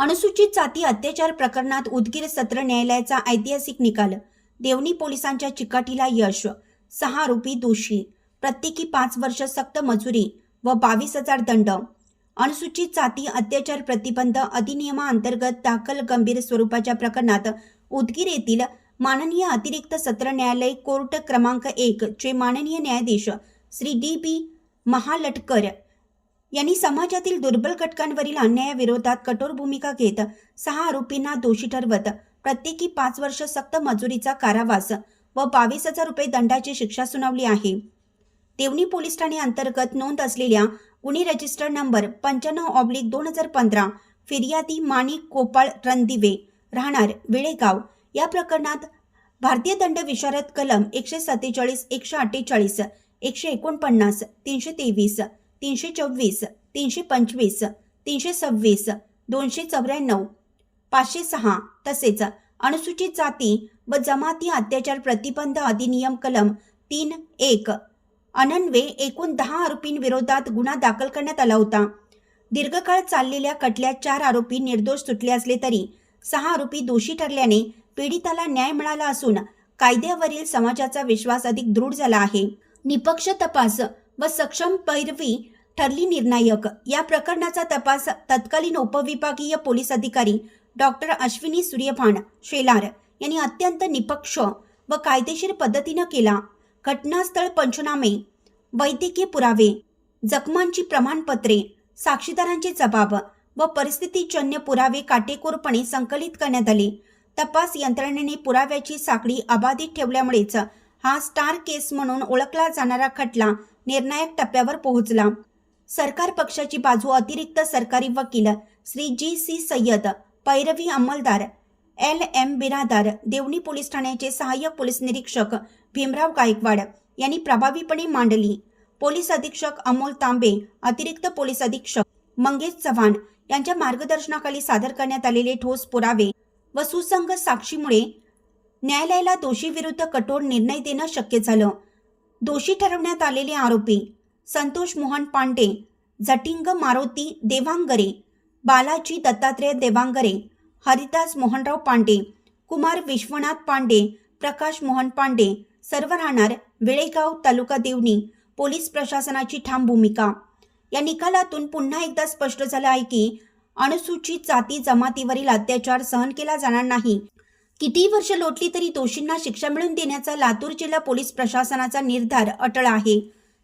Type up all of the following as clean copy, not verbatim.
अनुसूचित जाती अत्याचार प्रकरणात उदगीर सत्र न्यायालयाचा ऐतिहासिक निकाल। देवणी पोलिसांच्या चिकाटीला यश। 6 आरोपी दोषी, प्रत्येकी 5 वर्ष सक्त मजुरी व 22,000 दंड। अनुसूचित जाती अत्याचार प्रतिबंध अधिनियमाअंतर्गत दाखल गंभीर स्वरूपाच्या प्रकरणात उदगीर येथील माननीय अतिरिक्त सत्र न्यायालय कोर्ट क्रमांक 1 चे माननीय न्यायाधीश श्री D.B. महालटकर यांनी समाजातील दुर्बल घटकांवरील अन्यायाविरोधात कठोर भूमिका घेत 6 आरोपींना दोषी ठरवत प्रत्येकी 5 वर्ष सक्त मजुरीचा कारावास व 22,000 रुपये दंडाची शिक्षा सुनावली आहे। देवणी पोलीस ठाणे अंतर्गत नोंद असलेल्या गुन्हे रजिस्टर नंबर 95/2015 फिर्यादी माणिक गोपाळ रणदिवे राहणार विळेगाव या प्रकरणात भारतीय दंड विशारद कलम 147, 148, 149, 323, 324, 325, 326, 294, 506 तसेच अनुसूचित जाती व जमाती अत्याचार प्रतिबंध अधिनियम कलम 3(1) अन्वये एकूण 10 आरोपींविरोधात गुन्हा दाखल करण्यात आला होता। दीर्घकाळ चाललेल्या खटल्यात 4 आरोपी निर्दोष सुटले असले तरी 6 आरोपी दोषी ठरल्याने पीडिताला न्याय मिळाला असून कायद्यावरील समाजाचा विश्वास अधिक दृढ झाला आहे। निपक्ष तपास व सक्षम पैरवी ठरली निर्णायक। या प्रकरणाचा तपास तत्कालीन उपविभागीय पोलीस अधिकारी डॉक्टर अश्विनी सूर्यभान शेलार यांनी अत्यंत निपक्ष व कायदेशीर पद्धतीने केला। घटनास्थळ पंचनामे, वैद्यकीय पुरावे, जखमांची प्रमाणपत्रे, साक्षीदारांचे जबाब व परिस्थितीजन्य पुरावे काटेकोरपणे संकलित करण्यात आले। तपास यंत्रणेने पुराव्याची साखळी अबाधित ठेवल्यामुळेच हा स्टार केस म्हणून ओळखला जाणारा खटला निर्णायक टप्प्यावर पोहोचला। सरकार पक्षाची बाजू अतिरिक्त सरकारी वकील श्री G.C. सय्यद, पैरवी अंमलदार L.M. बिरादार, देवणी पोलीस ठाण्याचे सहाय्यक पोलीस निरीक्षक भीमराव गायकवाड यांनी प्रभावीपणे मांडली। पोलीस अधीक्षक अमोल तांबे, अतिरिक्त पोलीस अधीक्षक मंगेश चव्हाण यांच्या मार्गदर्शनाखाली सादर करण्यात आलेले ठोस पुरावे व सुसंगत साक्षीमुळे न्यायालयाला दोषीविरुद्ध कठोर निर्णय देणं शक्य झालं। दोषी ठरवण्यात आलेले आरोपी संतोष मोहन पांडे, जटिंग मारुती देवांगरे, बालाजी दत्तात्रय देवांगरे, हरिदास मोहनराव पांडे, कुमार विश्वनाथ पांडे, प्रकाश मोहन पांडे सर्व राहणार विळेगाव तालुका देवणी। पोलीस प्रशासनाची ठाम भूमिका। या निकालातून पुन्हा एकदा स्पष्ट झालं आहे की अनुसूचित जाती जमातीवरील अत्याचार सहन केला जाणार नाही। किती वर्ष लोटली तरी दोषींना शिक्षा मिळवून देण्याचा लातूर जिल्हा पोलीस प्रशासनाचा निर्धार अटळ आहे।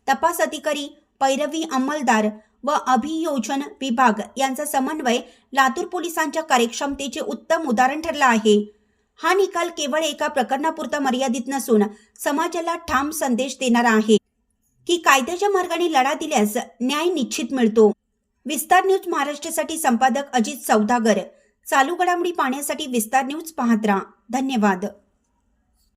तपास अधिकारी, पैरवी अंमलदार व अभियोजन विभाग यांचा समन्वय लातूर पोलिसांच्या कार्यक्षमतेचे उत्तम उदाहरण ठरला आहे। हा निकाल केवळ एका प्रकरणापुरता मर्यादित नसून समाजाला ठाम संदेश देणारा आहे की कायद्याच्या मार्गाने लढा दिल्यास न्याय निश्चित मिळतो। विस्तार न्यूज महाराष्ट्रासाठी संपादक अजित सौदागर। चालू घडामोडी पाहण्यासाठी विस्तार न्यूज पाहत राहा। धन्यवाद।